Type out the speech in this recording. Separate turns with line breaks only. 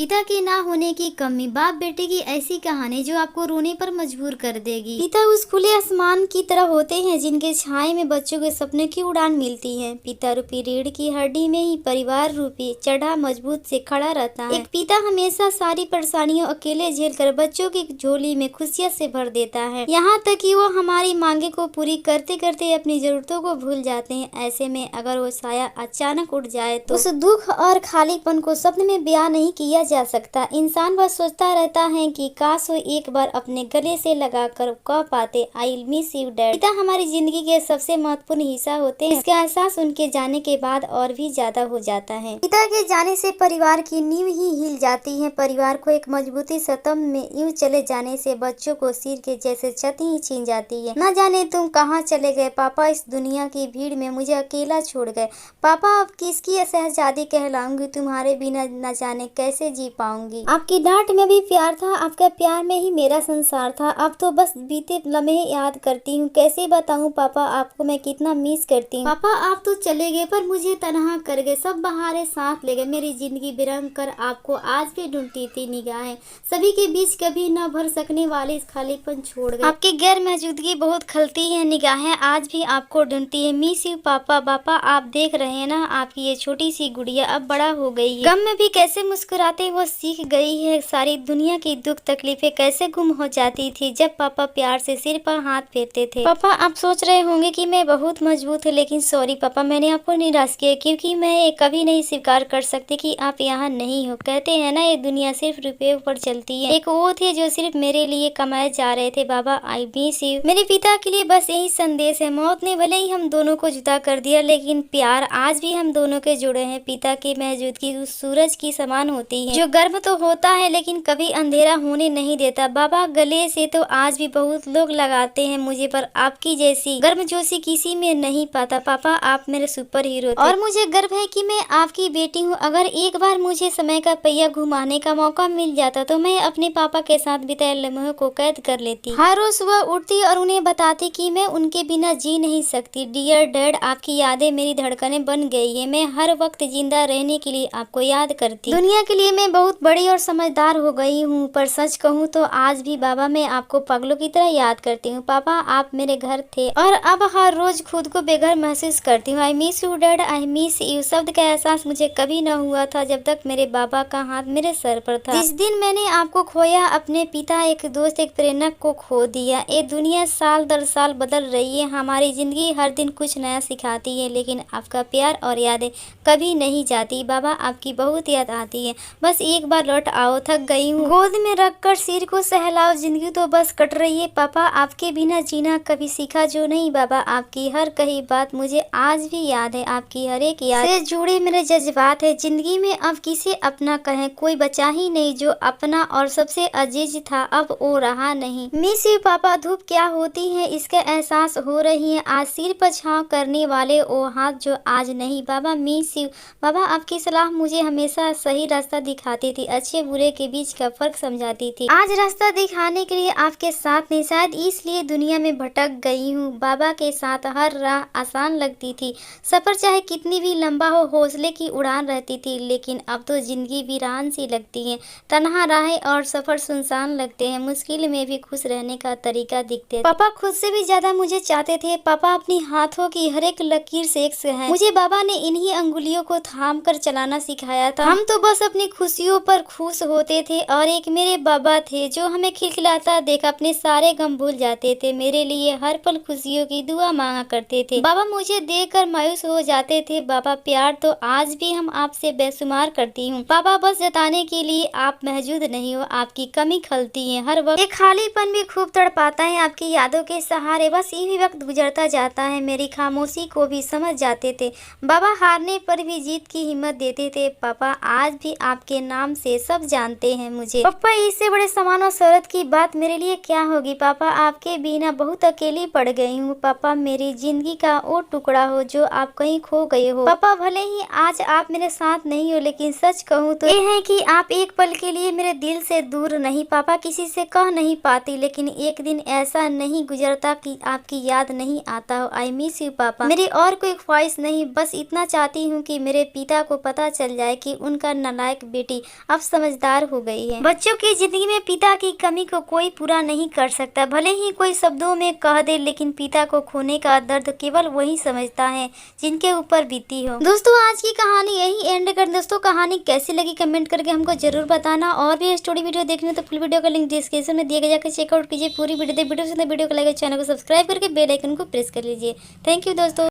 पिता के ना होने की कमी, बाप बेटे की ऐसी कहानी जो आपको रोने पर मजबूर कर देगी। पिता उस खुले आसमान की तरह होते हैं जिनके छाए में बच्चों के सपने की उड़ान मिलती है। पिता रूपी रीढ़ की हड्डी में ही परिवार रूपी चढ़ा मजबूत से खड़ा रहता है। एक पिता हमेशा सारी परेशानियों अकेले झेल कर बच्चों की झोली में खुशियाँ से भर देता है, यहाँ तक कि वो हमारी मांगे को पूरी करते करते अपनी जरूरतों को भूल जाते हैं। ऐसे में अगर वो साया अचानक उठ जाए तो उस दुख और खालीपन को शब्द में बयां नहीं किया जा सकता। इंसान बस सोचता रहता है कि काश वो एक बार अपने गले से लगाकर कह पाते, आई मिस यू डैड। पिता हमारी जिंदगी के सबसे महत्वपूर्ण हिस्सा होते हैं। इसका एहसास उनके जाने के बाद और भी ज्यादा हो जाता है। पिता के जाने से परिवार की नींव ही हिल जाती है। परिवार को एक मजबूती स्तंभ में यूं चले जाने से बच्चों को सिर के जैसे छत ही छीन जाती है। न जाने तुम कहाँ चले गए पापा, इस दुनिया की भीड़ में मुझे अकेला छोड़ गए पापा। अब किसकी शहजादी कहलाऊंगी, तुम्हारे बिना न जाने कैसे जी पाऊंगी। आपकी डांट में भी प्यार था, आपका प्यार में ही मेरा संसार था। अब तो बस बीते लम्हे याद करती हूँ, कैसे बताऊँ पापा आपको मैं कितना मिस करती हूँ। पापा आप तो चले गए पर मुझे तनहा कर गए, सब बहारे साथ ले गए। मेरी जिंदगी बिरंग कर आपको आज भी ढूंढती थी निगाहें, सभी के बीच कभी न भर सकने वाले इस खालीपन छोड़ गए। आपकी गैर मौजूदगी बहुत खलती है निगाहें, आज भी आपको ढूंढती है। मिस यू पापा। पापा आप देख रहे हैं ना, आपकी ये छोटी सी गुड़िया अब बड़ा हो गई है, गम में भी कैसे मुस्कुराते वो सीख गई है। सारी दुनिया की दुख तकलीफें कैसे गुम हो जाती थी जब पापा प्यार से सिर पर हाथ फेरते थे। पापा आप सोच रहे होंगे कि मैं बहुत मजबूत हूँ, लेकिन सॉरी पापा, मैंने आपको निराश किया क्योंकि मैं ये कभी नहीं स्वीकार कर सकती कि आप यहाँ नहीं हो। कहते हैं ना ये दुनिया सिर्फ रुपये पर चलती है, एक वो थे जो सिर्फ मेरे लिए कमाए जा रहे थे। बाबा आई मिस यू। मेरे पिता के लिए बस यही संदेश है, मौत ने भले ही हम दोनों को जुदा कर दिया लेकिन प्यार आज भी हम दोनों के जुड़े हैं। पिता की मौजूदगी उस सूरज की समान होती है जो गर्म तो होता है लेकिन कभी अंधेरा होने नहीं देता। बाबा गले से तो आज भी बहुत लोग लगाते हैं मुझे, पर आपकी जैसी गर्मजोशी किसी में नहीं पाता। पापा आप मेरे सुपर हीरो थे और मुझे गर्व है कि मैं आपकी बेटी हूँ। अगर एक बार मुझे समय का पहिया घुमाने का मौका मिल जाता तो मैं अपने पापा के साथ बिताए लम्हों को कैद कर लेती। हर रोज सुबह उठती और उन्हें बताती कि मैं उनके बिना जी नहीं सकती। डियर डैड आपकी यादें मेरी धड़कनें बन गई है, मैं हर वक्त जिंदा रहने के लिए आपको याद करती। दुनिया के लिए मैं बहुत बड़ी और समझदार हो गई हूँ, पर सच कहूँ तो आज भी बाबा मैं आपको पागलों की तरह याद करती हूँ। पापा आप मेरे घर थे और अब हर रोज खुद को बेघर महसूस करती हूँ। I miss you dad, I miss you शब्द का एहसास मुझे कभी न हुआ था जब तक मेरे बाबा का हाथ मेरे सर पर था। जिस दिन मैंने आपको खोया, अपने पिता, एक दोस्त, एक प्रेरक को खो दिया। ये दुनिया साल दर साल बदल रही है, हमारी जिंदगी हर दिन कुछ नया सिखाती है, लेकिन आपका प्यार और यादें कभी नहीं जाती। बाबा आपकी बहुत याद आती है, बस एक बार लौट आओ, थक गई हूँ। गोद में रखकर सिर को सहलाओ, जिंदगी तो बस कट रही है। पापा आपके बिना जीना कभी सीखा जो नहीं। बाबा आपकी हर कही बात मुझे आज भी याद है, आपकी हर एक याद से जुड़े मेरे जज्बात है। जिंदगी में अब किसे अपना कहें, कोई बचा ही नहीं जो अपना और सबसे अजीज था, अब वो रहा नहीं। मिस यू पापा। धूप क्या होती है इसका एहसास हो रही है, आज सिर पर छाँव करने वाले वो हाथ जो आज नहीं। बाबा मिस यू। बाबा आपकी सलाह मुझे हमेशा सही रास्ता दिखाती थी, अच्छे बुरे के बीच का फर्क समझाती थी। आज रास्ता दिखाने के लिए आपके साथ नहीं, शायद इसलिए दुनिया में भटक गई हूँ। बाबा के साथ हर राह आसान लगती थी, सफर चाहे कितनी भी लंबा हो हौसले की उड़ान रहती थी, लेकिन अब तो जिंदगी वीरान सी लगती है। तन्हा राहें और सफर सुनसान लगते हैं, मुश्किल में भी खुश रहने का तरीका दिखते थे। पापा खुद से भी ज्यादा मुझे चाहते थे। पापा अपनी हाथों की हर एक लकीर से एक है, मुझे बाबा ने इन्हीं अंगुलियों को थाम कर चलाना सिखाया था। हम तो बस अपनी खुशियों पर खुश होते थे और एक मेरे बाबा थे जो हमें खिलखिलाता देख अपने सारे गम भूल जाते थे, मेरे लिए हर पल खुशियों की दुआ मांगा करते थे। बाबा मुझे देखकर मायूस हो जाते थे। बाबा प्यार तो आज भी हम आपसे बेशुमार करती हूँ पापा, बस जताने के लिए आप मौजूद नहीं हो, आपकी कमी खलती है हर वक्त। एक खालीपन भी खूब तड़पाता है आपकी यादों के सहारे, बस यही वक्त गुजरता जाता है। मेरी खामोशी को भी समझ जाते थे बाबा, हारने पर भी जीत की हिम्मत देते थे। पापा आज भी आपके नाम से सब जानते हैं मुझे। पापा इससे बड़े सम्मान और शोहरत की बात मेरे लिए क्या होगी। पापा आपके बिना बहुत अकेली पड़ गई हूँ। पापा मेरी जिंदगी का वो टुकड़ा हो जो आप कहीं खो गए हो। पापा भले ही आज आप मेरे साथ नहीं हो, लेकिन सच कहूँ तो ये है कि आप एक पल के लिए मेरे दिल से दूर नहीं। पापा किसी से कह नहीं पाती, लेकिन एक दिन ऐसा नहीं गुजरता कि आपकी याद नहीं आता हो। आई मिस यू पापा। मेरी और कोई ख्वाहिश नहीं, बस इतना चाहती हूँ कि मेरे पिता को पता चल जाए कि उनका नालायक बेटी बेटी अब समझदार हो गई है। बच्चों की जिंदगी में पिता की कमी को कोई पूरा नहीं कर सकता, भले ही कोई शब्दों में कह दे, लेकिन पिता को खोने का दर्द केवल वही समझता है जिनके ऊपर बीती हो। दोस्तों आज की कहानी यही एंड कर। दोस्तों कहानी कैसी लगी कमेंट करके हमको जरूर बताना, और भी स्टोरी वीडियो देखने तो फुल वीडियो का लिंक डिस्क्रिप्शन में दिया गया, जाकर चेकआउट कीजिए पूरी वीडियो। वीडियो पसंद है वीडियो को लाइक, चैनल को सब्सक्राइब करके बेल आइकन को प्रेस कर लीजिए। थैंक यू दोस्तों।